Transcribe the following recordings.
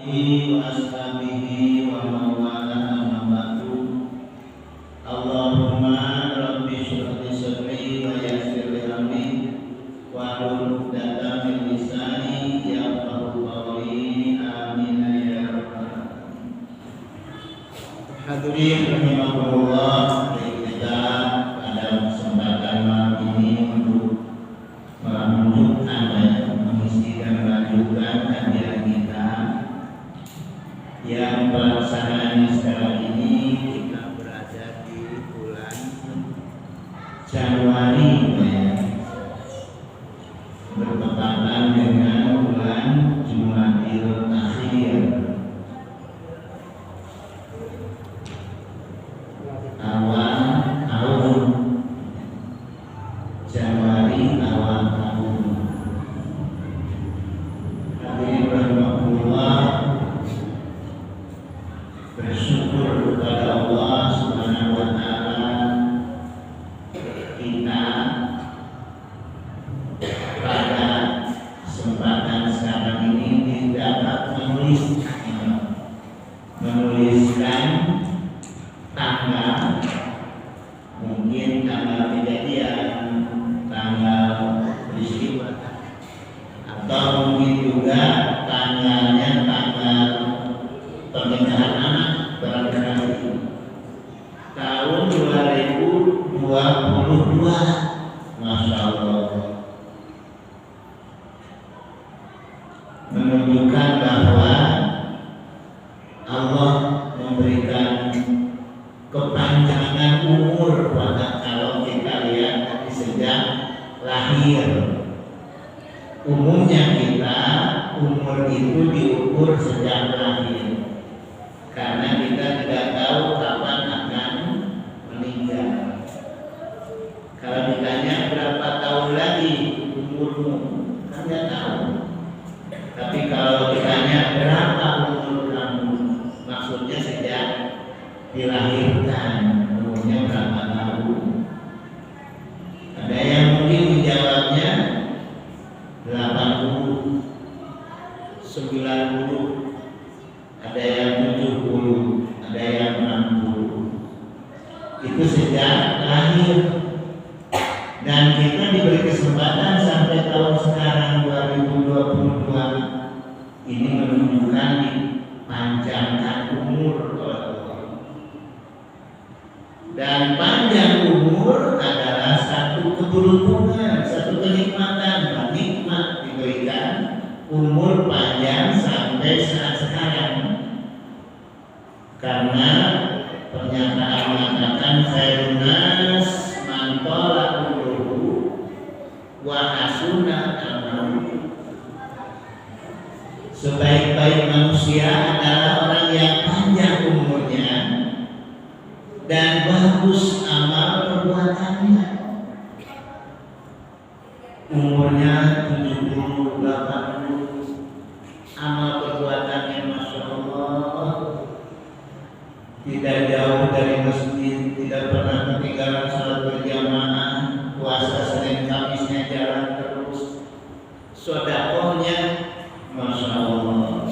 alihi wa ashabihi wa mawala amma ba'du. Allahumma rabbi shrah li sadri wa yassir li amri wahlul 'uqdatam min lisani yafqahu qawli. Amin ya rabbal alamin. Hadirin rahimakumullah, kita pada kesempatan malam ini untuk melanjutkan dan mengisi dan melanjutkan kajian kita yang pelaksanaannya sekarang ini kita berada di bulan Januari, bertepatan dengan bulan Jumadil Akhir, awal tahun. Januari awal tahun. Hadirin rahimahullah, bersyukur kepada Allah Subhanahu wa taala kita pada kesempatan sekarang ini dapat menuliskan tanggal, mungkin tanggal kejadian, tanggal peristiwa, atau mungkin juga tanggalnya tanggal pernikahan anak barangkali tahun 2022. Masya Allah, menunjukkan bahwa Allah memberikan kepanjangan umur pada, kalau kita lihat dari sejak lahir. Umumnya kita umur itu diukur sejak lahir, karena kita tidak tahu kapan akan meninggal. Kalau ditanya berapa tahun lagi umurmu, kan tidak tahu. Tapi kalau ditanya berapa umur kamu, maksudnya sejak dilahirkan umurnya berapa tahun. Ada yang mungkin menjawabnya 80, 90, ada yang 70, ada yang 60. Itu sejak lahir. Dan kita diberi kesempatan sampai tahun sekarang 2022 ini menunjukkan dipanjangkan umur. Dan panjang umur adalah satu keberuntungan, satu kenikmatan, nikmat diberikan umur panjang sampai saat sekarang. Karena pernyataan mengatakan khairun nas man tala umruhu wa hasuna amaluhu. Sebaik-baik manusia adalah orang yang panjang umurnya dan bagus amal perbuatannya. Umurnya 70, 80, amal perbuatannya Masya Allah, tidak jauh dari masjid, tidak pernah ketinggalan salat berjamaah, puasa Senin Kamisnya jalan terus, sedekahnya Masya Allah.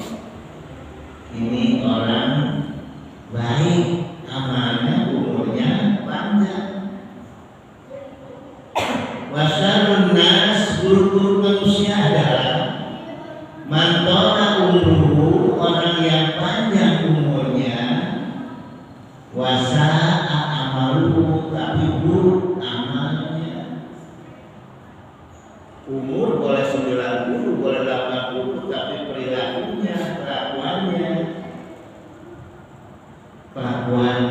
Ini orang baik, amalnya, umurnya panjang. Wasarun nas, buruk manusia adalah mantona umruhu, orang yang panjang umurnya, wasa'a amaluhu, tapi buruk amalnya. Umur boleh 90, boleh 80, tapi perilakunya, kelakuan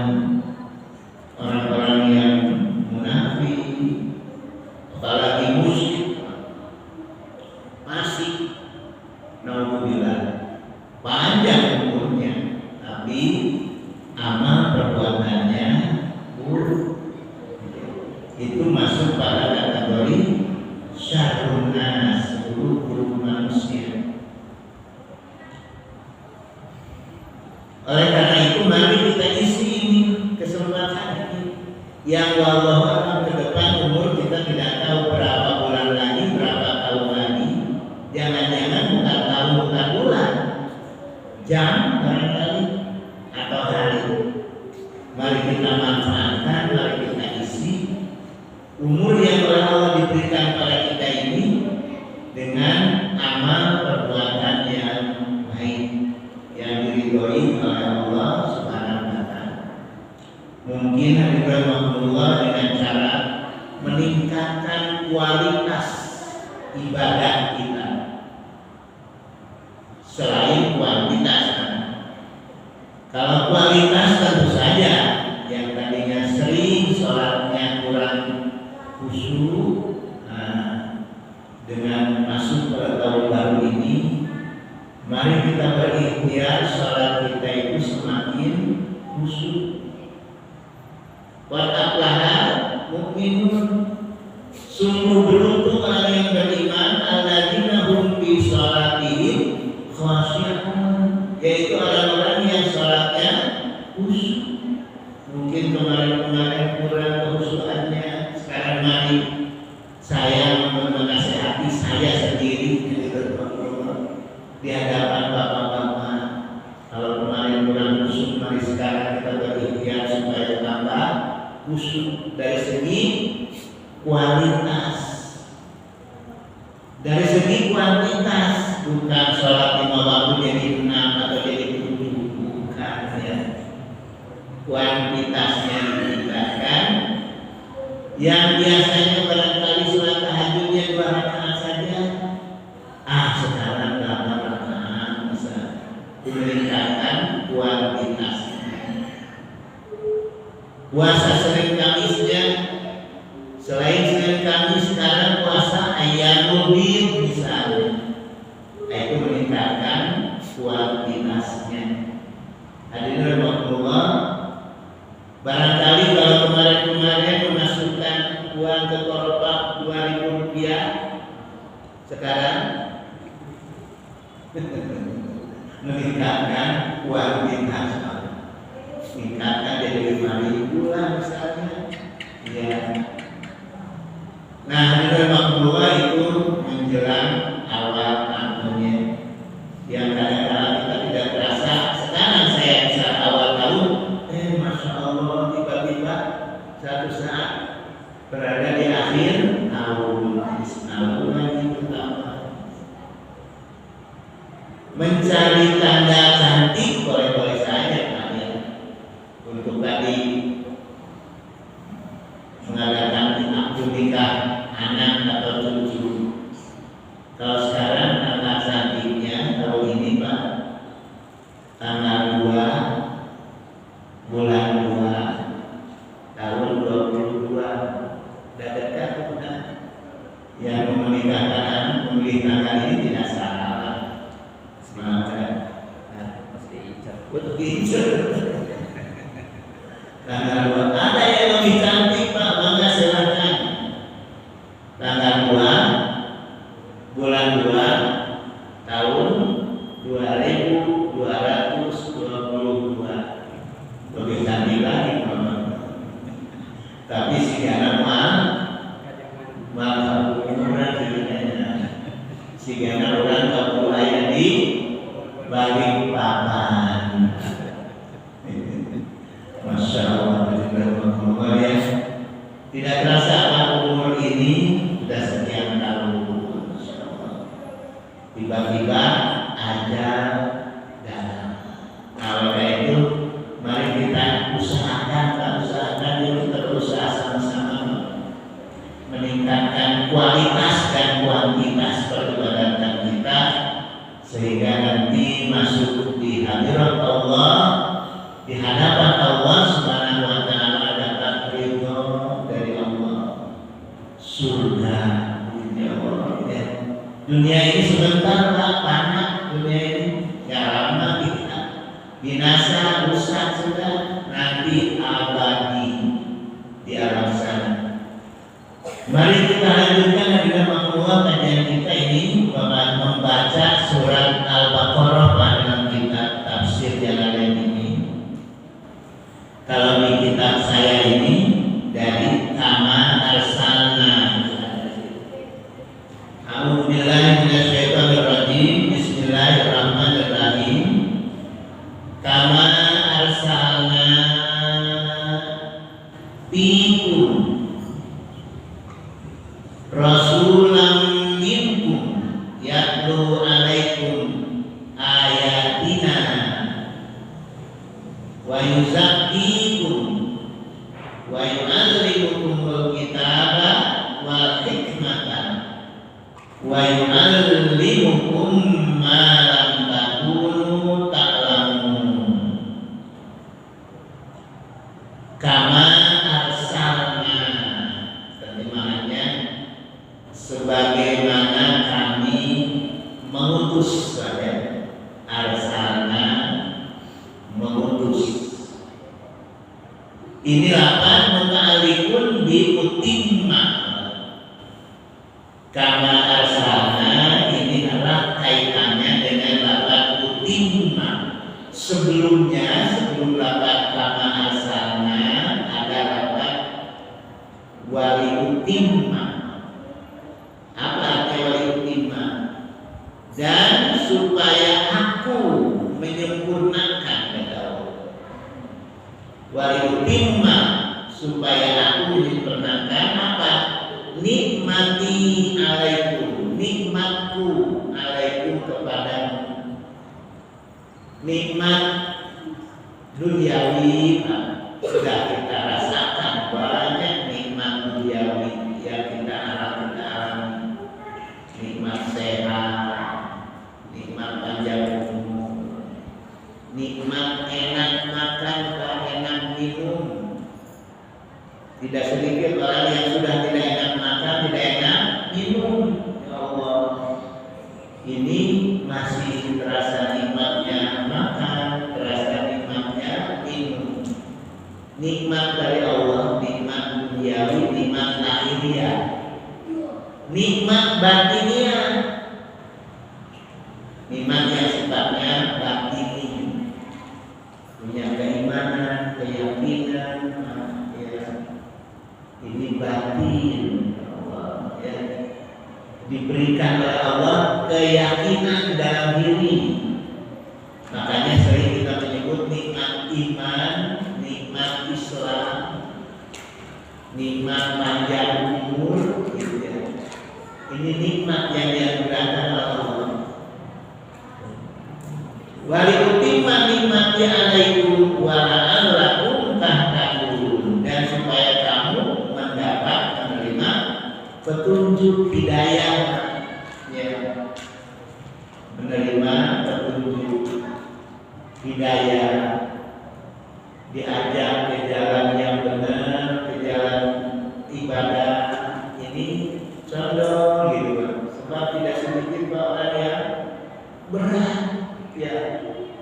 orang-orang yang munafik, apalagi musyrik, masih naudzubillah, panjang umurnya, tapi amal perbuatannya buruk. Itu masuk pada kategori syarrun nas, buruk manusia. Oleh karena itu mari kita isi ini kesempatan ini, yang wallahu a'lam ke depan umur kita tidak tahu berapa bulan lagi, berapa tahun lagi. Jangan-jangan bukan tahun, bukan bulan, jam barangkali atau hari. Mari kita manfaatkan, mari kita isi umur yang oleh Allah diberikan pada kita ini dengan amal perbuatan yang baik yang diridhoi oleh Allah Subhanahu wa taala. Mungkin rahimahullah dengan cara meningkatkan kualitas ibadah kita selain kuantitas. Kalau kualitas tentu saja yang tadinya sering sholatnya kurang khusyuk, dengan masuk ke tahun baru ini, mari kita berikhtiar sholat kita itu semakin khusyuk. Qad aflaha mu'minun, sungguh beruntung orang yang beriman, alladzina hum fi sholatihim khashi'un, yaitu orang-orang yang sholatnya khusyuk. Mungkin kemarin kurang kekhusyukannya, sekarang mari saya menasihati saya sendiri di hadapan bapak-bapak. Kalau kemarin kurang khusyuk, mari sekarang kita berikhtiar supaya tambah khusyuk dari segi kualitas. Dari segi kuantitas, bukan sholat 5 waktu jadi 6 atau jadi 7, bukan ya. Kuantitasnya ditingkatkan. Yang biasanya barangkali sholat tahajudnya 2 rakaat saja, sekarang 8 rakaat bisa meningkatkan kuantitasnya. Puasa Senin Kamisnya, selain Senin Kamis sekarang puasa Ayyamul Bid misalnya, itu meningkatkan kuantitasnya. Hadirin rahimakumullah, barangkali kalau kemarin memasukkan uang ke koropak 2.000 rupiah, sekarang meningkatkan kuantitas, meningkatkan jadi 5.000 lah misalnya ya. Nah, hadirin rahimakumullah, itu menjelang awal tahunnya yang kadang-kadang kita tidak terasa. Sekarang saya bisa awal tahun, masya Allah, tiba-tiba satu saat berada di akhir tahun lagi pertama. Mencari tanda cantik boleh-boleh saja Pak ya, untuk tadi mengadakan akad nikah anak atau cucu. Kalau sekarang tanda cantiknya tahun ini Pak, tanggal 2 bulan 2 tahun 22, udah dekat udah. Yang menikahkan ini tidak salah. Semangat. Pasti ijab. Betul ijab. Tanggal 2 ada yang lebih cantik Pak, maka silakan. Tanggal 2 bulan 2 tahun 2222. Lebih cantik lagi Pak. Tapi sigana mal umuran sigana orang kapul aya di bagi papan. Masya Allah, ya. Tidak terasa Pak, umur ini sudah sekian tahun. Tiba-tiba ajal datang. Oleh itu, mari kita usahakan kita berusaha sama-sama meningkatkan kualitas dan kuantitas peribadatan kita, sehingga nanti masuk di hadirat Allah, di hadapan Allah Subhanahu wa taala, dapat ridho dari Allah, surga ya Allah ya. Dunia ini sebentar Pak, panas dunia ini, ya lama kita binasa, rusak sudah, nanti abadi di alam sana. Mari kita lanjutkan dengan Allah kajian kita ini, membaca surat Al-Baqarah dalam kitab tafsir Jalalain ini. Kalau di kitab saya ini dari Kama Arsalna. A'udzubillahi minasyaitonirrajim. Bismillahirrahmanirrahim. wa yuzakkikum wa yu'allimukumul kitaba wal hikmata wa yu'allimukum ma lam takunu ta'lamun kama arsalna. Terjemahannya, sebagaimana kami mengutus, arsalna mengutus. Ini lapan muta'alliqun bi utimma. Kama arsalna ini adalah kaitannya dengan lapan utimma. Sebelumnya, sebelum lapan kama arsalna ada lapan wali utimma. Apa arti wali utimma? Dan supaya aku menyempurnakan, kata Allah. Wali utimma, supaya aku menyempurnakan apa? Nikmati alaikum, nikmatku alaikum kepadamu. Nikmat duniawi sudah kita rasakan, banyak nikmat duniawi yang kita alami. Nikmat sehat, nikmat panjang umur, nikmat enak makan dan enak minum. Tidak sedikit orang yang sudah tidak enak makan, tidak enak minum. Ya Allah, ini masih terasa nikmatnya makan, terasa nikmatnya minum. Nikmat dari Allah, nikmat duniawi, nikmat lahiriah, nikmat batiniah, nikmat yang sifatnya batini, punya keimanan, keyakinan, ini batin Allah, ya. Diberikan oleh Allah keyakinan dalam diri. Makanya sering kita menyebut nikmat iman, nikmat Islam, nikmat panjang umur, gitu ya. Ini nikmat yang dianugerahkan oleh Allah. Wali utimma nikmati alaikum wa la'allakum tahtadun, dan supaya kamu mendapat menerima petunjuk hidayah, ya, menerima petunjuk hidayah, diajak ke jalan yang benar, ke jalan ibadah. Ini condong gitu kan, sebab tidak sedikit orang yang berat, ya,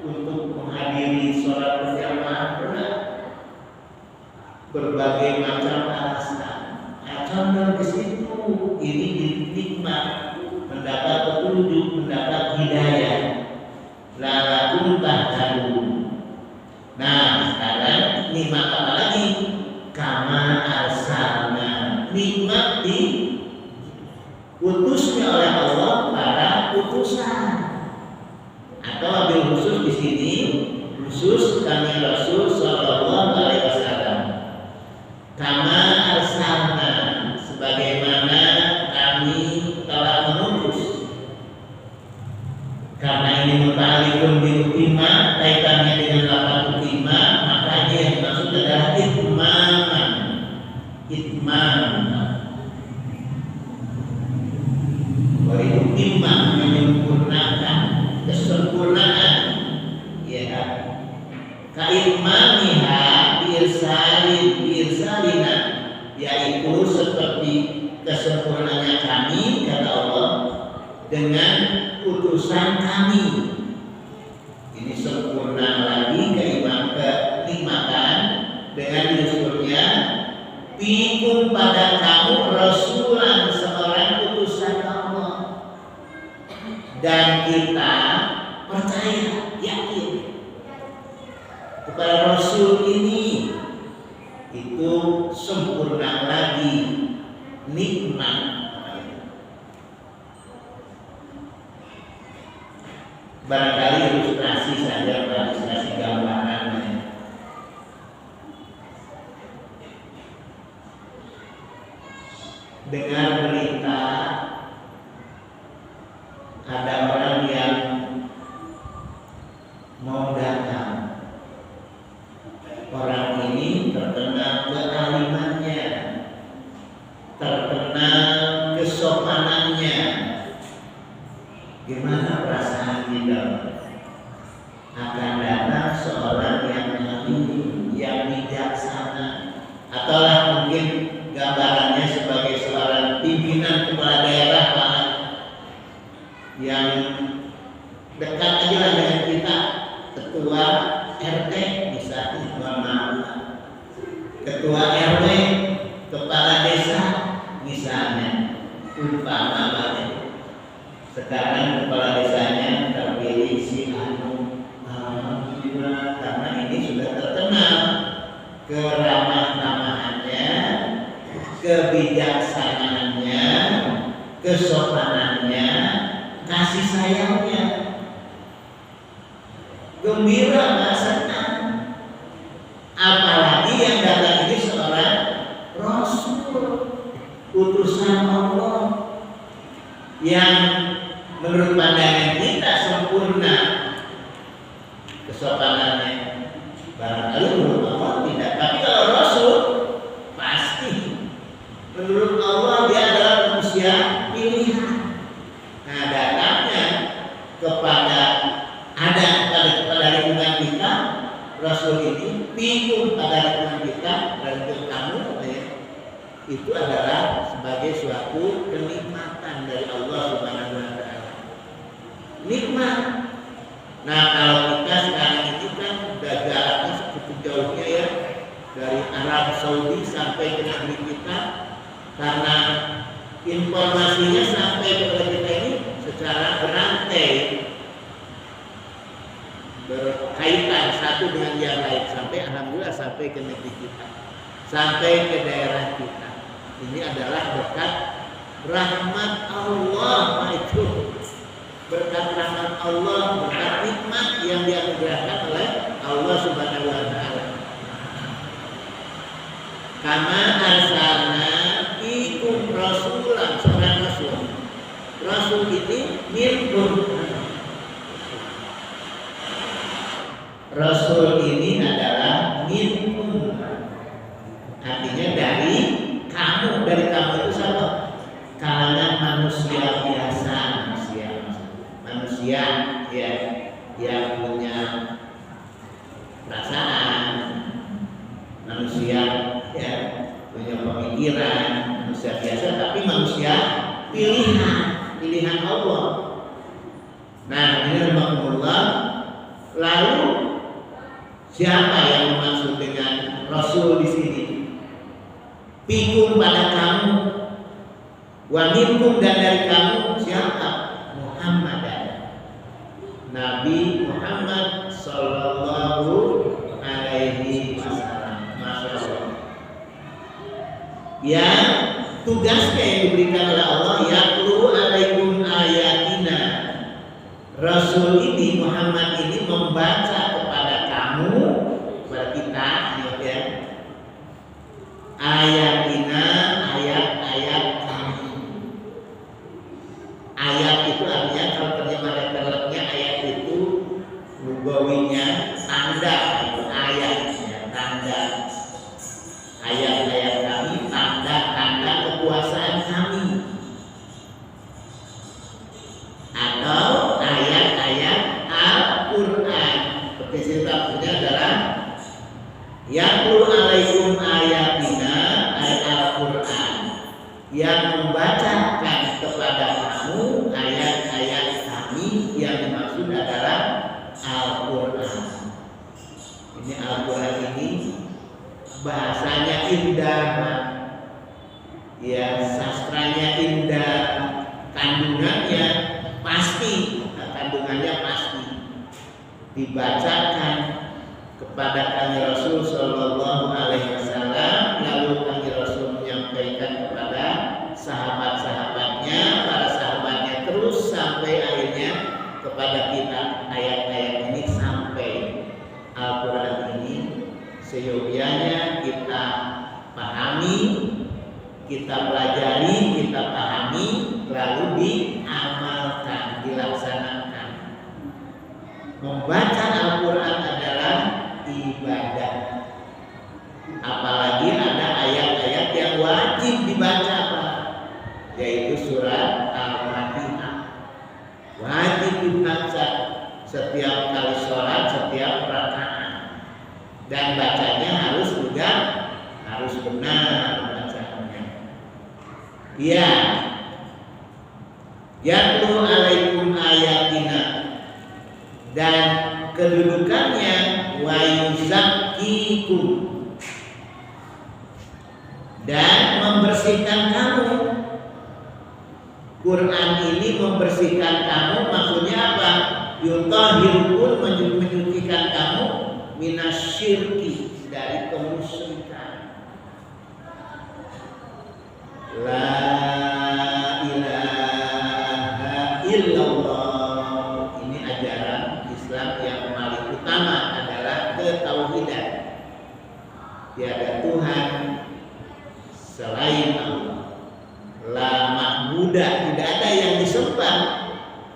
untuk menghadiri sholat berjamaah, berat, berbagai macam alasan. Condong ke situ, ini nikmat, mendapat petunjuk, mendapat hidayah. Lalakum tahtadun. Nah, sekarang nikmat apa lagi? Kama arsalna, nikmat di utusnya oleh Allah para utusan. Atau ambil khusus di sini, khusus kami Rasul Sallallahu Alaihi Wasallam. Kama arsalna, sebagaimana kami telah mengutus. Karena ini muta'alliqun bi utimma, kaitannya dengan lafaz utimma, maka ini yang dimaksud adalah itmaman. Itmaman. Wa utimma, menyempurnakan, kesempurnaan, ya. Kaitmaniha biirsalina, yaitu seperti kesempurnaannya kami, kata Allah, dengan utusan kami. Ini sempurna lagi kenikmatan dengan diutusnya fikum pada kamu rasulan, seorang utusan Allah. Dan kita percaya, yakin kepada Rasul ini, itu sempurna lagi nikmat. Barangkali ilustrasi saja, ilustrasi gambarannya. Dengar berita ada orang yang mau datang orang ini terkenal kealimannya, terkenal kesopanannya. Gimana perasaan kita akan datang seorang yang alim, yang bijaksana, ataulah mungkin gambarannya sebagai seorang pimpinan kepala daerah yang dekat aja lah dengan kita, ketua RT misalnya, ketua RW, kepala desa misalnya, umpama banget. Sekarang kepala desanya terpilih si Anu, alhamdulillah, karena ini sudah terkenal keramah-tamahannya, kebijaksanaannya, kesopanannya, kasih sayangnya. Gembira, nggak senang. Apalagi yang datang ini seorang Rasul, utusan Allah, yang menurut pandangan kita sempurna kesopanannya. Barangkali menurut Allah tidak, tapi kalau Rasul pasti menurut Allah dia adalah manusia pilihan. Nah, datangnya kepada lingkungan kita, Rasul ini pikun pada lingkungan kita dan ke kamu, itu adalah sebagai suatu kenikmatan dari Allah Subhanahu wa Ta'ala. Nikmat. Nah, kalau kita sekarang ini kan udah jaraknya cukup jauhnya ya, dari Arab Saudi sampai ke negeri kita, karena informasinya sampai kepada kita ini secara berantai, berkaitan satu dengan yang lain, sampai alhamdulillah sampai ke negeri kita, sampai ke daerah kita. Ini adalah berkat rahmat Allah, itu berkat rahmat Allah, berkat nikmat yang dianugerahkan oleh Allah Subhanahu wa Ta'ala. Kama arsalna ikum rasulan, seorang rasul. Rasul ini minkum. Rasul ini adalah minkum, artinya dari kamu. Dari kamu itu siapa? Kalangan manusia biasa, manusia ya, yang punya perasaan, manusia ya, punya pemikiran, manusia biasa, tapi manusia pilihan Allah. Nah, ini rahmatullah. Lalu siapa yang dimaksud dengan Rasul di sini? Pikum pada kamu, wa minkum, dan dari kamu siapa? Muhammad, Nabi Muhammad Sallallahu Alaihi Wasallam. Masya Allah. Yang tugasnya yang diberikan oleh Allah, yatlu alaikum ayatina. Rasul ini, Muhammad ini membaca kepada kamu, kepada kita, ya, ayatina, ayat-ayat kami. Ayat itu artinya, kalau terjemah letternya ayat itu lugawinya tanda, itu ayat ya, tanda. Ayat-ayat kami, tanda-tanda kekuasaan kami, atau ayat-ayat Al-Quran. Seperti sebutnya adalah yatlu alaikum ayatina, ayat Al-Quran, yang membacakan kepada kamu ayat-ayat kami. Yang dimaksud adalah Al-Quran. Ini Al-Quran ini bahasanya indah, ya, sastranya indah, kandungannya pasti, dibacakan kepada kami Rasul Sallallahu Alaihi Wasallam. Lalu kami Rasul menyampaikan kepada sahabat-sahabatnya, para sahabatnya, terus sampai akhirnya kepada kita. Ayat-ayat ini sampai Al-Quran ini seyogianya kita pahami, kita pelajari, kita pahami, lalu diamalkan, dilaksanakan. Membaca Al-Quran adalah ibadah. setiap kali sholat, setiap rakaat, dan bacanya harus benar bacanya. Ya, yatlu alaikum ayatina, dan kedudukannya wa yuzakkikum, dan membersihkan kamu. Quran ini membersihkan kamu, maksudnya apa? Yutahhirukum, menyucikan kamu, minasyirki, dari kemusyrikan. La ilaha illallah, ini ajaran Islam yang paling utama adalah ketauhidan. Tiada Tuhan selain Allah. La ma'budah, tidak ada yang disembah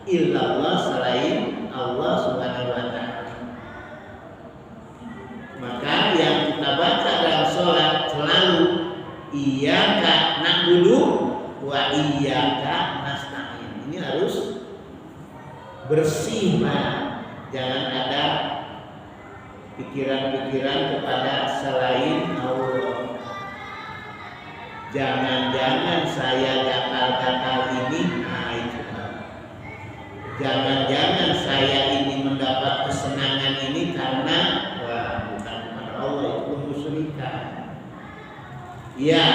illallah selain Allah Subhanahu wa taala. Maka yang kita baca dalam sholat selalu iyyaka na'budu wa iyyaka nasta'in. Ini harus bersih, jangan ada pikiran-pikiran kepada selain Allah. Jangan-jangan saya gatal-gatal ini, itu. Jangan-jangan saya ini mendapat kesenangan ini karena bukan kepada Allah, itu kemusyrikan. Ya,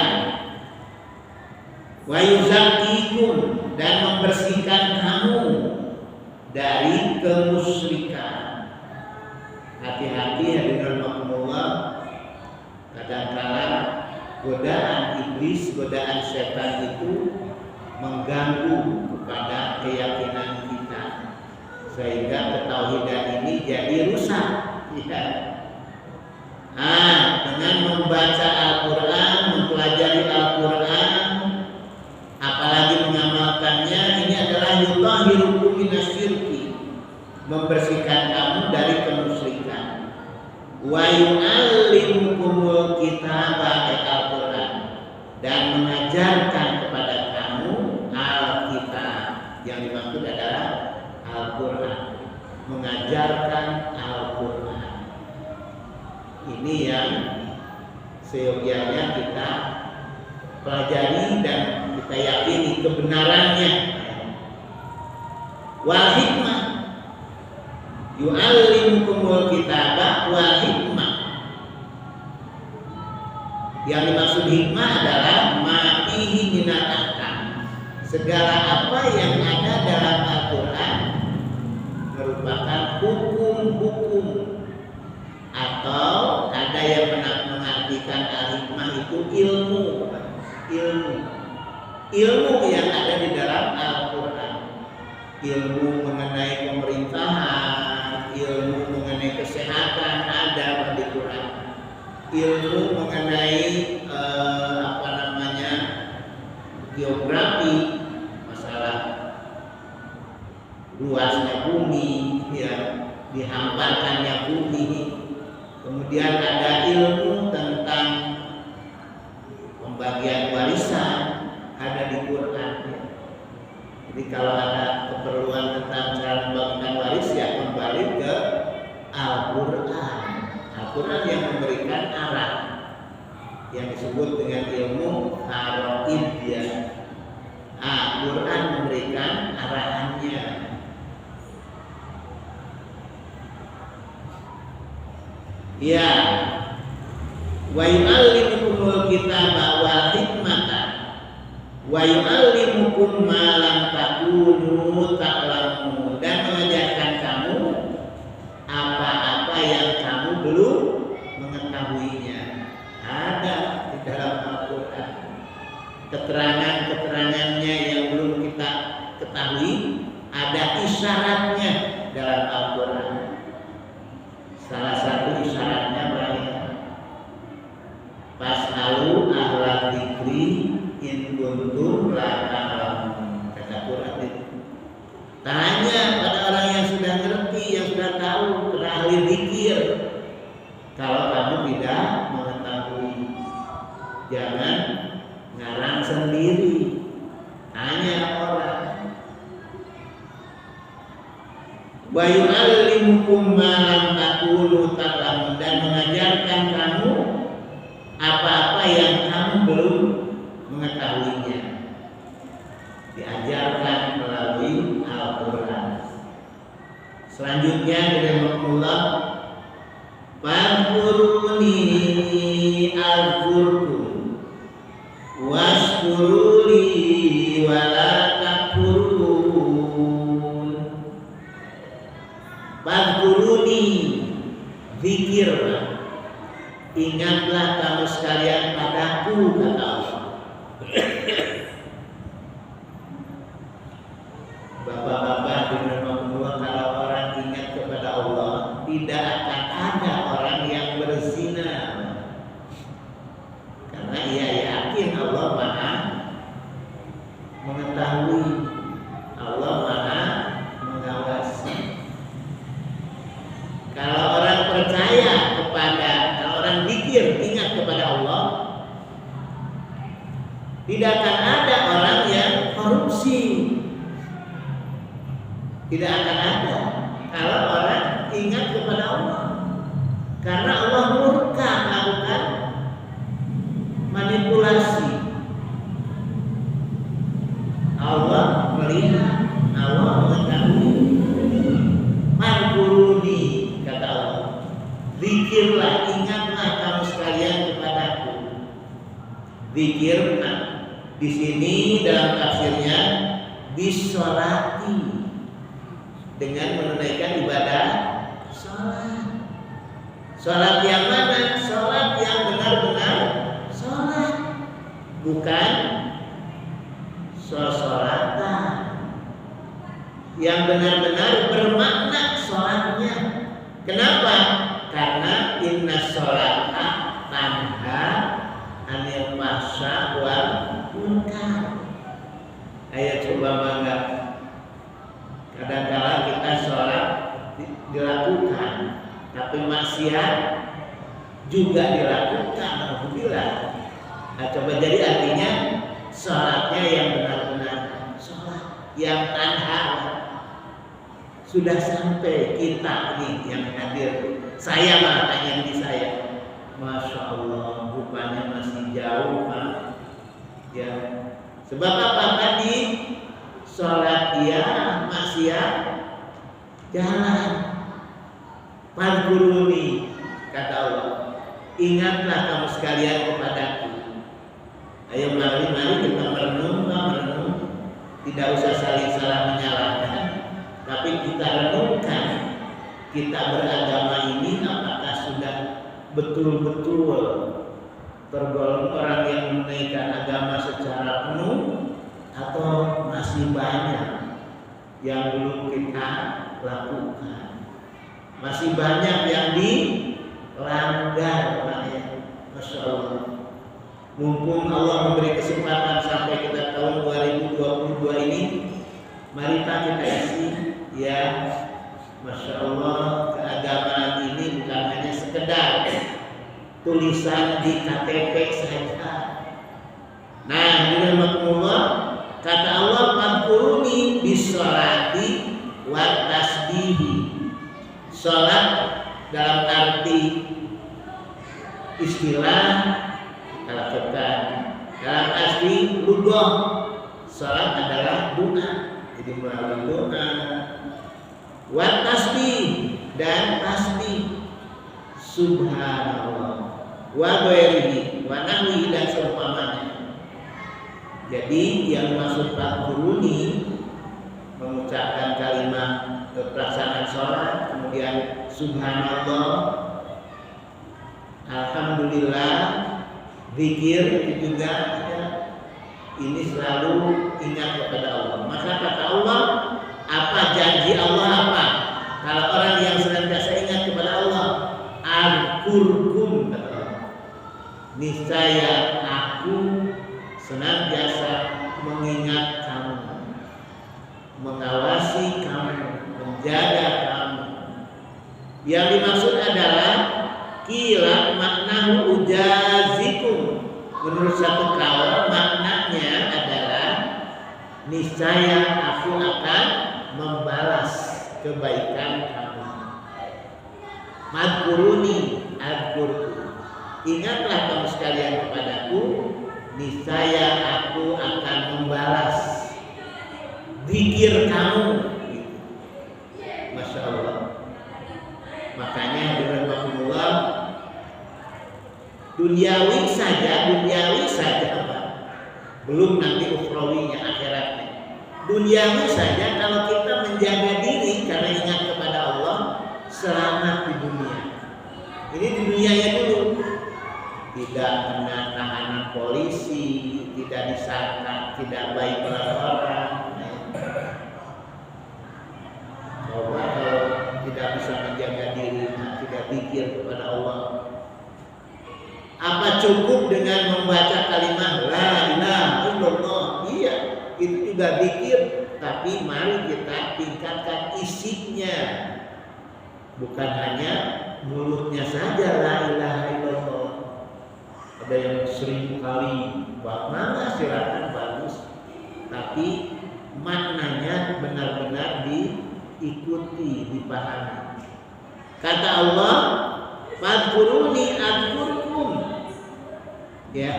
wa yuzakkikum, dan membersihkan kamu dari kemusyrikan. Hati-hati hadirin rahimakumullah, kadang-kala godaan iblis, godaan setan itu mengganggu kepada keyakinan kita, sehingga ketauhidan ini jadi rusak. Ya. Dengan membaca Al-Quran, mempelajari Al-Quran, apalagi mengamalkannya, ini adalah yutahhirukum minasyirki, membersihkan kamu dari kemusyrikan. Wa yu'allimukumul kitaba, Al-Quran, dan mengajarkan kepada kamu Alkitab. Yang dimaksud adalah Al-Quran, mengajarkan Al-Quran. Ini yang seyogyanya kita pelajari dan kita yakini kebenarannya. Wal hikmah, yu'allimukumul kitaba wal hikmah. Yang dimaksud hikmah adalah ma'ihi minal ahkam, segala apa yang ada dalam Al-Quran merupakan hukum-hukum, atau ada yang mengartikan al-hikmah itu ilmu yang ada di dalam Al-Quran. Ilmu mengenai pemerintahan, ilmu mengenai kesehatan ada di Quran. Ilmu mengenai geografi, masalah luasnya bumi, ya, dihamparkannya bumi. Kemudian ada ilmu tentang pembagian warisan, ada di Quran. Jadi kalau ada keperluan tentang cara membagikan waris, ya kembali ke Al-Quran. Al-Quran yang memberikan arah, yang disebut dengan ilmu faraid, ya. Al-Quran memberikan arahannya. Ya, wa yu'allimukumul kitaba wal hikmata wa yu'allimukum ma lam takunu ta'lamun, dan mengajarkan kamu apa-apa yang kamu belum mengetahuinya. Ada di dalam Al-Quran keterangan-keterangannya yang belum kita ketahui, ada isyaratnya dalam Al-Quran. Salah satu isyaratnya banyak. Fas'alu ahla dzikri in kuntum la ta'lamun, kata Quran itu. Tanya pada orang yang sudah ngerti, yang sudah tahu, kepada ahli dzikir, kalau kamu tidak mengetahui. Jangan ngarang sendiri, tanya orang. Wa yu'allimukum ma lam takunu ta'lamun, dan mengajarkan kamu apa-apa yang kamu belum mengetahuinya. Diajarkan melalui Al-Quran. Selanjutnya rahimahullah, fadhkuruni azkurkum washkuruli wala takfurun. Fadhkuruni, zikirlah, ingatlah kamu sekalian padaku, kata Allah. Bapak-bapak dirahmati, kalau orang ingat kepada Allah, tidak akan ada orang yang berzina, karena ia yakin Allah Maha mengetahui, Allah Maha mengawasi. Kalau orang percaya kepada, kalau orang zikir ingat kepada Allah, tidak akan ada orang yang korupsi. Tidak akan ada kalau orang ingat kepada Allah, karena Allah murka melakukan manipulasi. Allah melihat, Allah mengetahui. Fadhkuruni, kata Allah, zikirlah, ingatlah kamu sekalian kepadaku. Zikir, di sini dalam tafsirnya bisolati, dengan menunaikan ibadah sholat. Sholat yang mana? Sholat yang benar-benar sholat, bukan sholat-sholatan. Yang benar-benar bermakna sholatnya. Kenapa? Karena inna sholata tanha anil fahsya wal munkar. Ayo coba bangga. Kadang-kala kita sholat dilakukan, tapi maksiat juga dilakukan. Alhamdulillah. Nah, coba jadi artinya sholatnya yang benar-benar sholat, yang tanha. Sudah sampai kita ini yang hadir. Saya malah tanya di saya, Masya Allah, rupanya masih jauh, Pak. Ya, sebab apa tadi? Sholat dia, maksiat jalan. Fadhkuruni, kata Allah, ingatlah kamu sekalian kepadaku. Ayo mari kita merenung. Tidak usah saling salah menyalahkan, tapi kita renungkan, kita beragama ini apakah sudah betul-betul tergolong orang yang menunaikan agama secara penuh, atau masih banyak yang belum kita lakukan, masih banyak yang dilanggar. Masya Allah. Mumpung Allah memberi kesempatan sampai kita tahun 2022 ini, mari kita isi, ya. Masya Allah, keagamaan ini bukan hanya sekedar tulisan di KTP saja. Nah, bismillah. Kata Allah, fadhkuruni bisolati wa tasbihi. Salat dalam arti istilah kita lakukan, dalam arti lugah salat adalah doa. Jadi melalui doa. Wa tasbih, dan tasbih. Subhanallah wa ghairihi wa nahwihi, dan seumpamanya. Jadi yang maksud fadhkuruni mengucapkan kalimat pelaksanaan sholat, kemudian subhanallah, alhamdulillah, zikir itu juga ya, ini selalu ingat kepada Allah. Maka kata Allah, apa janji Allah apa? Kalau orang yang senantiasa ingat kepada Allah, azkurkum, kata Allah, niscaya aku senantiasa mengingat kamu, mengawasi kamu, menjaga kamu. Yang dimaksud adalah kila maknahu ujazikum. Menurut satu kaul maknanya adalah niscaya aku akan membalas kebaikan kamu. Madkuruni adkurku. Ingatlah kamu sekalian kepadaku, niscaya aku akan membalas zikir kamu. Gitu. Masya Allah. Makanya rahmatullah, duniawi saja Pak. Belum nanti ukhrawinya, akhiratnya. Duniawi saja kalau kita menjaga diri karena ingat kepada Allah, selamat di dunia. Ini di dunianya dulu. Tidak kena tahanan polisi, tidak disangka tidak baik oleh orang. Bahwa kalau tidak bisa menjaga diri, tidak zikir kepada Allah. Apa cukup dengan membaca kalimat la ilaha illallah? Iya, itu juga zikir, tapi mari kita tingkatkan isinya. Bukan hanya mulutnya saja la ilaha illallah. Ada yang 1000 kali, mana silakan bagus, tapi maknanya benar-benar diikuti, dipahami. Kata Allah, fadkuruni adkurkum. Ya,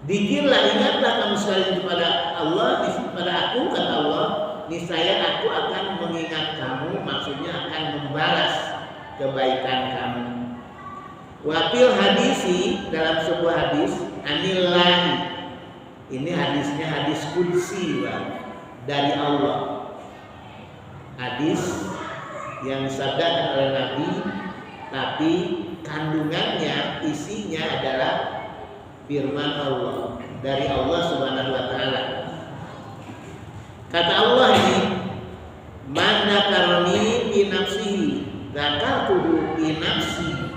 zikirlah, ingatlah kamu sekalian kepada Allah, kepada aku, kata Allah, niscaya aku akan mengingat kamu, maksudnya akan membalas kebaikan kamu. Wafil hadisi, dalam sebuah hadis, anillahi. Ini hadisnya hadis qudsi, dari Allah. Hadis yang disabdakan oleh Nabi, tapi kandungannya, isinya adalah firman Allah, dari Allah Subhanahu wa taala. Kata Allah ini, man dzakarani fi nafsihi dzakartuhu fi nafsi.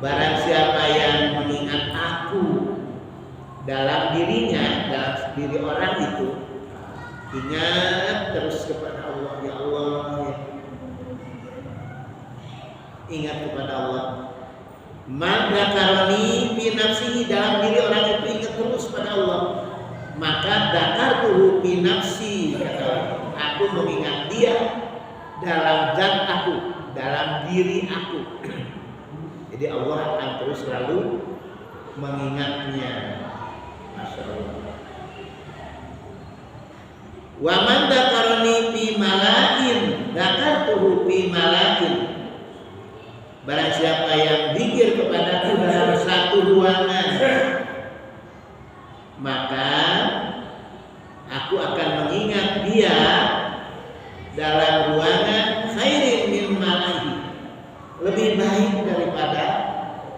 Barang siapa yang mengingat aku dalam dirinya, dalam diri orang itu, ingat terus kepada Allah. Ya Allah, ya. Ingat kepada Allah. Man dzakarani fi nafsihi, dalam diri orang itu ingat terus pada Allah, maka dzakartuhu fi nafsi, aku mengingat dia dalam zat aku, dalam diri aku. Jadi Allah akan terus selalu mengingatnya. Masya Allah. Wa man dzakarani fi malakin dzakartuhu fi malakin. Barang siapa yang zikir kepadaku dalam satu ruangan, maka aku akan mengingat dia dalam ruangan khairin min malahi, lebih baik daripada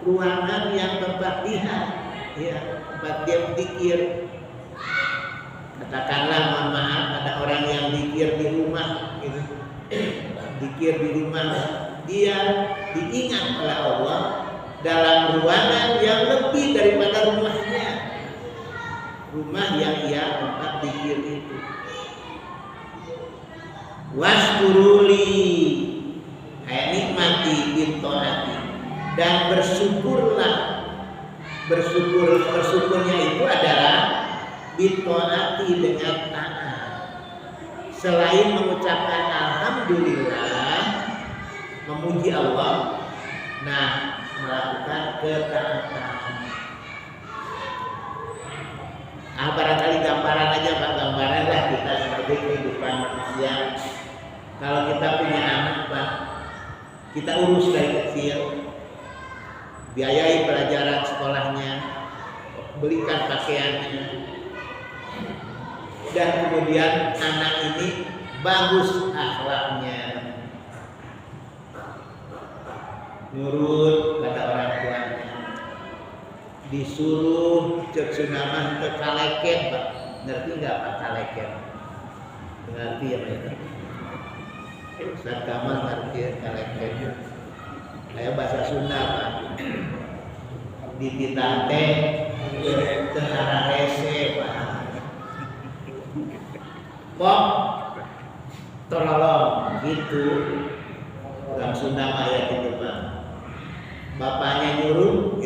ruangan yang tempat dia, ya, tempat dia zikir. Katakanlah, mohon maaf, ada orang yang zikir di rumah, gitu. Zikir di rumah, dia diingat oleh Allah dalam ruangan yang lebih daripada rumahnya, rumah yang ia tempat zikir itu. Waskuruli, nikmati bintoati, dan bersyukurlah. Bersyukurnya itu adalah bintoati, dengan taat. Selain mengucapkan alhamdulillah, memuji Allah, nah, melakukan ketaatan. Barangkali gambaran aja Pak, gambaran lah kita seperti kehidupan manusia. Kalau kita punya anak Pak, kita urus dari kecil, biayai pelajaran sekolahnya, belikan pakaiannya, dan kemudian anak ini bagus akhlaknya, nurut pada orang tuanya, disuruh cek sunamah ke kaleket Pak. Ngerti nggak Pak kaleket? Ngerti ya Pak? Ustaz Kamal ngerti ya kaleket? Saya bahasa Sunda Pak. Di Titate Tehara Rese Pak. Kok tolong gitu. Dalam Sunda ayat itu Pak. Bapaknya nyuruh,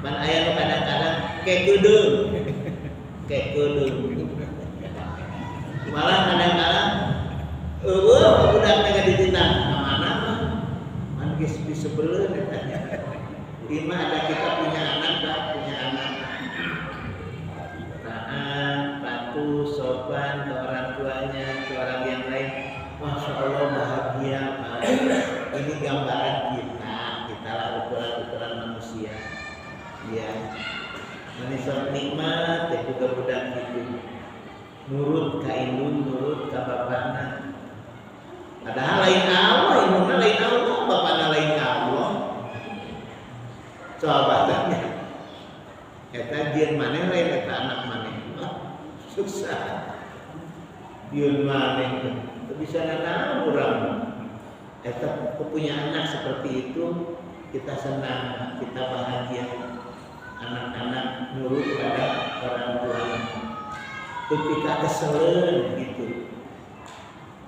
man ayat kadang-kadang kekudung, malah kadang-kadang udah nggak ditindak mana man geus disebeleun eta. Ima ada kita punya anak. Taat, patuh, sopan ke orang tuanya, ke orang yang lain. Masya Allah bahagia, Pak. Ini gambaran kita lah ukuran manusia. Ya, manisot nikmat, ya budak-budak itu. Nurut ka indun, nurut ka bapakna. Padahal lain Allah, indunna lain Allah, bapakna lain Allah. Coba tanya. Eta jieun maneh lain eta anak maneh. Susah. Jieun maneh teu bisa nanaon urang. Eta punya anak seperti itu, kita senang, kita bahagia. Anak-anak nurut pada orang tuanya. Ketika keseleun gitu.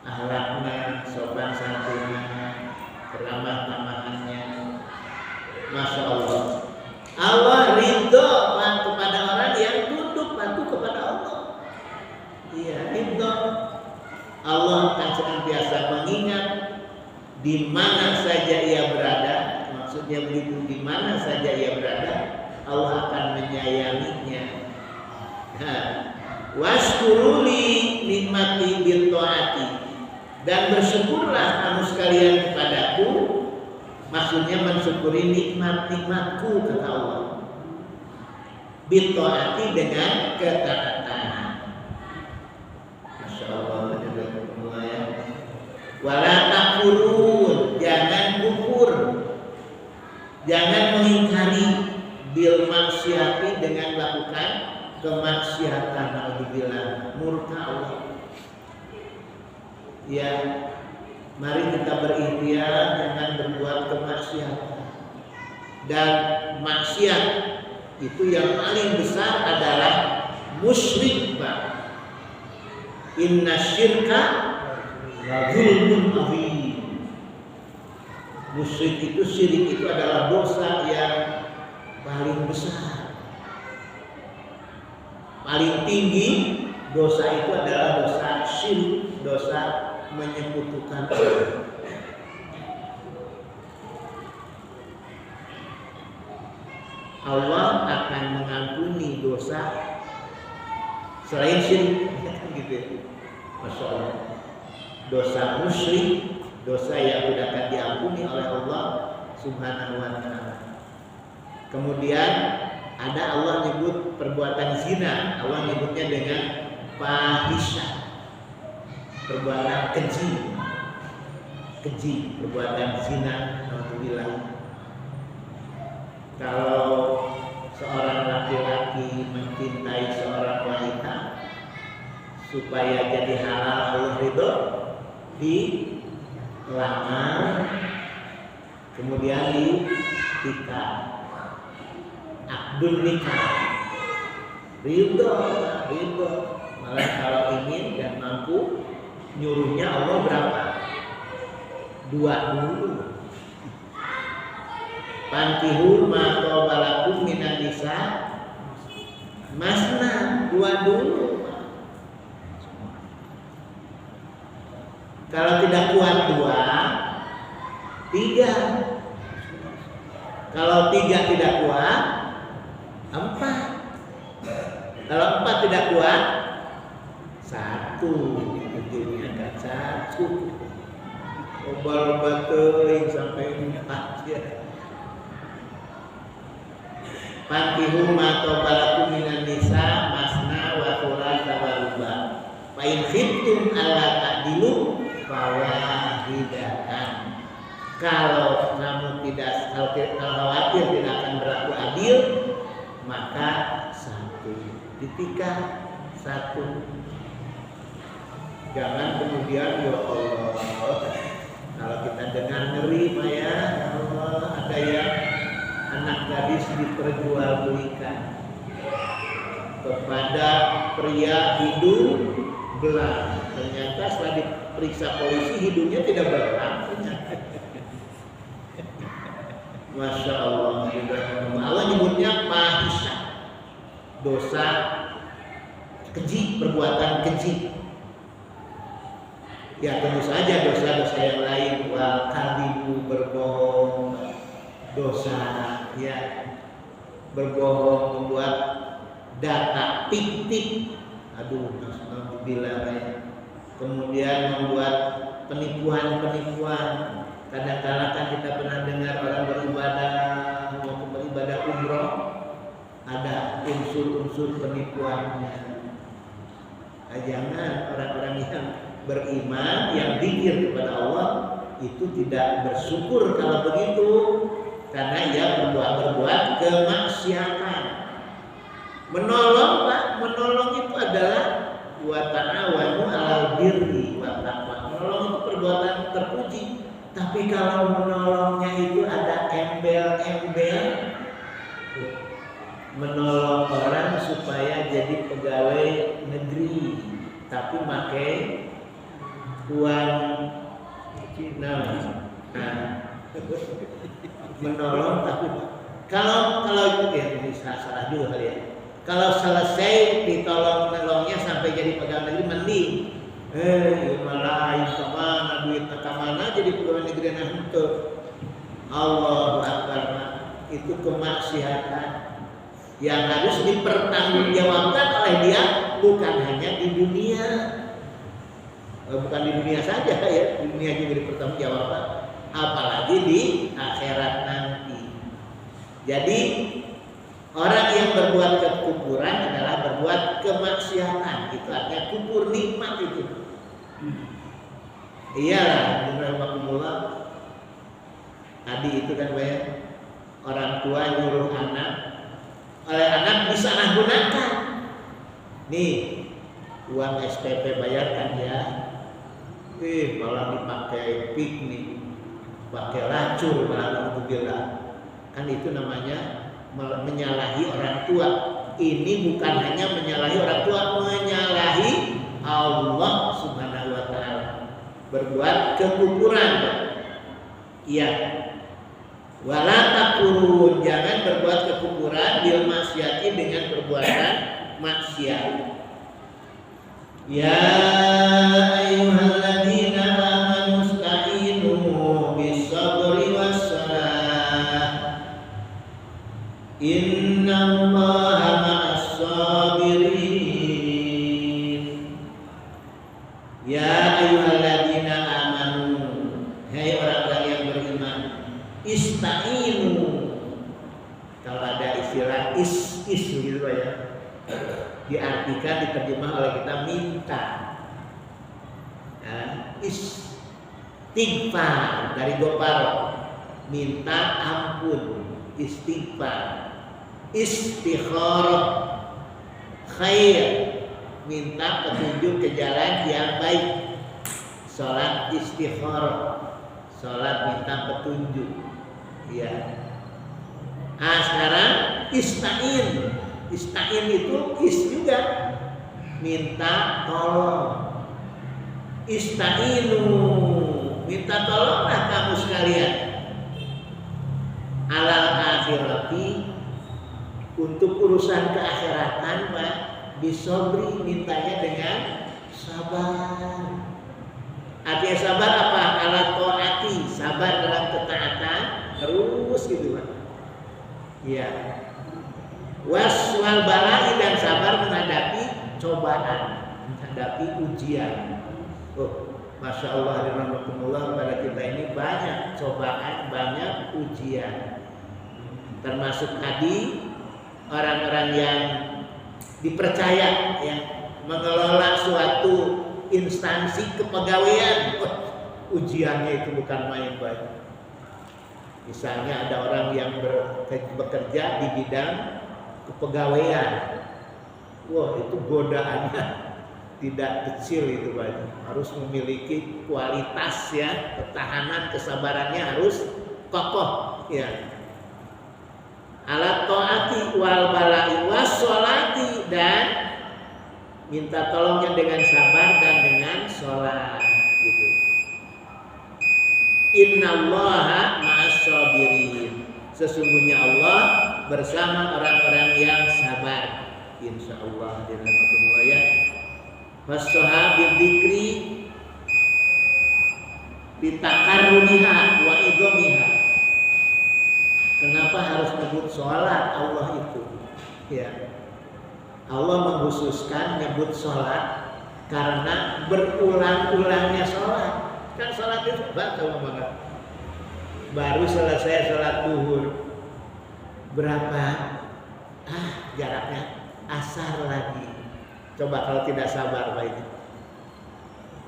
Akhlaknya, sopan santunnya, keramah tamahannya. Masya Allah. Allah ridho kepada orang yang tunduk patuh kepada Allah. Iya, ridho. Allah akan senantiasa mengingat di mana saja ia berada. Maksudnya begitu, di mana saja ia berada, Allah akan menyayanginya. Waskuruli nikmati bil taati, dan bersyukurlah kamu sekalian kepadaku. Maksudnya mensyukuri nikmat-nikmatku kata Allah. Bil taati dengan ketaatan. Masya Allah, ya. Wala takfurun, jangan kufur, jangan mengingkari bil maksiati dengan melakukan kemaksiatan. Alhamdulillah, murka Allah. Ya, mari kita berikhtiar jangan berbuat kemaksiatan. Dan maksiat itu yang paling besar adalah musyrik, Pak. Inna syirka zulmun azim. Musyrik itu, syirik itu adalah dosa yang paling besar. Paling tinggi dosa itu adalah dosa syirik, dosa menyekutukan Allah. Allah akan mengampuni dosa selain syirik, gitu. Masya Allah. Dosa musyrik, dosa yang tidak akan diampuni oleh Allah Subhanahu wa Ta'ala. Kemudian ada Allah nyebut perbuatan zina, Allah nyebutnya dengan fahisyah, perbuatan keji, perbuatan zina. Alhamdulillah. Kalau seorang laki-laki mencintai seorang wanita supaya jadi halal Allah ridho, dilamar, kemudian dinikah, akdun nikah, ridho. Malah kalau ingin dan mampu, nyuruhnya Allah berapa? 2 dulu. Fankihu ma tobalakum minan nisa masna, 2 dulu. Kalau tidak kuat 2, 3. Kalau 3 tidak kuat 4. Kalau 4 tidak kuat 1. Ujungnya kan 1. Obat teuing sampai 4 ya. Fankihu ma tobalakum minan nisa masna wa thulatha wa ruba. Fa in khiftum alla ta'dilu fawahidatan. Kalau kamu tidak khawatir tidak akan berlaku adil, maka 1. Ditikah 1. Jangan kemudian ya Allah, kalau kita dengar ngeri ya Allah, ada yang anak gadis diperjualbelikan kepada pria hidung belang. Ternyata setelah diperiksa polisi hidungnya tidak belang. Masya Allah. Allah nyebutnya fahisyah, dosa keji, perbuatan keji. Ya tentu saja dosa-dosa yang lain, wal kadibu, berbohong, dosa ya, berbohong, membuat data fiktif, aduh alhamdulillah ya. Kemudian membuat penipuan-penipuan. Kadang-kadang kan kita pernah dengar orang beribadah, mau beribadah umroh, ada unsur-unsur penipuannya. Jangan orang-orang yang beriman, yang zikir kepada Allah itu tidak bersyukur kalau begitu, karena ia berbuat kemaksiatan. Menolong, Pak, menolong itu adalah wa ta'awanu 'alal birri wa taqwa. Menolong itu perbuatan terpuji. Tapi kalau menolongnya itu ada embel-embel, menolong orang supaya jadi pegawai negeri, tapi pakai uang Cina. Menolong tapi kalau itu ya ini salah juga kali ya. Kalau selesai ditolong-nolongnya sampai jadi pegawai negeri mending. Malah kemana duit kemana jadi pegawai negeri itu. Allahu Akbar, itu kemaksiatan yang harus dipertanggungjawabkan oleh dia, bukan hanya di dunia. Bukan di dunia saja ya, di dunia juga dipertanggungjawabkan, apalagi di akhirat nanti. Jadi orang yang berbuat kekufuran adalah berbuat kemaksiatan. Itu artinya kufur nikmat itu. Iyalah, bismillahirrahmanirrahim. Tadi itu kan banyak orang tua nyuruh anak, oleh anak disalahgunakan. Nih, uang SPP bayarkan ya. Malah dipakai piknik, pakai lacur, malah alhamdulillah. Kan itu namanya menyalahi orang tua. Ini bukan hanya menyalahi orang tua, menyalahi Allah Subhanahu wa taala. Berbuat kekufuran. Iya. Wala takfurun, jangan berbuat kekufuran bil maksiati dengan perbuatan maksiat. Ya ayyuhalladzina amanu ista'inu bis-sabri was-salah. Innallaha ma'as-sabirin. Ya ayyuhalladzina amanu, hai orang-orang yang beriman, ista'inu. Kalau ada istilah is gitu ya, diartikan, diterjemah oleh kita minta. Istighfar dari goparo, minta ampun, istighfar. Istikharah, khair, minta petunjuk ke jalan yang baik. Salat istikharah, salat minta petunjuk. Ya. Sekarang ista'in. Ista'in itu juga minta tolong. Ista'inu, minta tolonglah kamu sekalian. Alal akhirati, untuk urusan keakhiratan, Pak, bisobri, mintanya dengan sabar. Artinya sabar apa? Alat taati, sabar dalam ketaatan, terus gitu, Pak. Iya. Waswal balai, dan sabar menghadapi cobaan, menghadapi ujian. Masya Allah, dirahmatullah, pada kita ini banyak cobaan, banyak ujian. Termasuk tadi orang-orang yang dipercaya yang mengelola suatu instansi kepegawaian, ujiannya itu bukan main-main. Misalnya ada orang yang bekerja di bidang kepegawaian, itu godaannya tidak kecil itu, Pak. Harus memiliki kualitas ya, ketahanan, kesabarannya harus kokoh ya. Alat taati wal balai was sholati, dan minta tolongnya dengan sabar dan dengan sholat gitu. Innallaha ma'as-sabirin, sesungguhnya Allah bersama orang-orang yang sabar. Insyaallah dirahmatullah ya. Fassahabil dzikri, Bitakarrumiha wa idhomiha. Kenapa harus nyebut sholat Allah itu? Ya, Allah mengkhususkan nyebut sholat karena berulang-ulangnya sholat. Kan sholat itu banget. Baru selesai sholat duhur, berapa? Jaraknya asar lagi. Coba kalau tidak sabar Pak ini.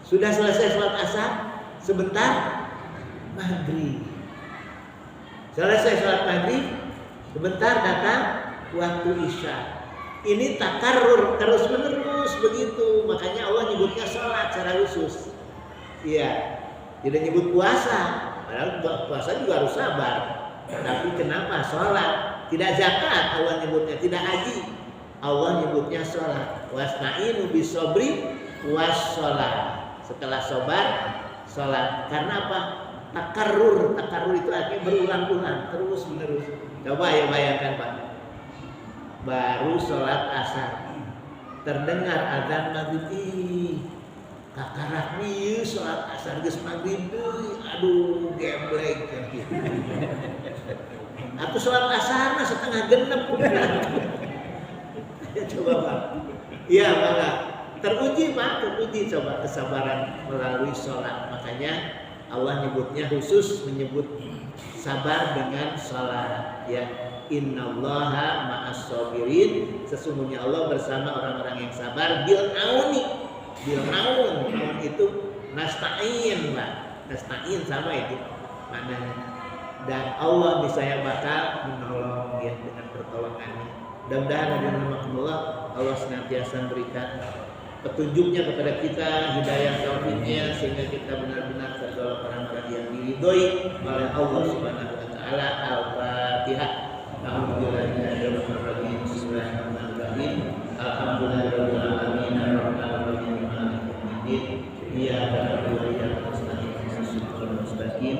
Sudah selesai sholat asar, sebentar maghrib. Selesai sholat maghrib, sebentar datang waktu isya. Ini takarrur terus menerus begitu. Makanya Allah nyebutnya sholat secara khusus. Iya, tidak nyebut puasa. Padahal puasa juga harus sabar. Tapi kenapa sholat? Tidak zakat Allah nyebutnya, tidak haji. Allah nyebutnya sholat. Wasta'inu bisobri wassalat. Setelah sabar, sholat. Karena apa? Takarrur itu artinya berulang-ulang terus menerus. Coba ya bayangkan Pak. Baru sholat asar, terdengar azan maghrib. Kakarak nih sholat asar geus maghrib deui. Aduh geblek. Aku sholat asar mah setengah genep. Coba Pak. Iya Pak. Teruji coba kesabaran melalui sholat. Makanya Allah nyebutnya khusus menyebut sabar dengan sholat. Ya, innallaha ma'as sabirin. Sesungguhnya Allah bersama orang-orang yang sabar. Bil aun itu nasta'in Pak. Nasta'in sama itu maknanya. Dan Allah niscaya bakal menolong dia dengan pertolongannya. Mudah-mudahan Allah senantiasa memberikan petunjuknya kepada kita, hidayah taufiknya, sehingga kita benar-benar tergolong orang-orang yang diridhoi oleh Allah Subhanahu wa taala. Al-Fatihah. Alhamdulillahirabbil Bismillahirrahmanirrahim. Alhamdulillahirabbil alamin. Arrahmanirrahim. Maliki yaumiddin. Iyyaka na'budu wa iyyaka nasta'in. Ihdinas siratal mustaqim.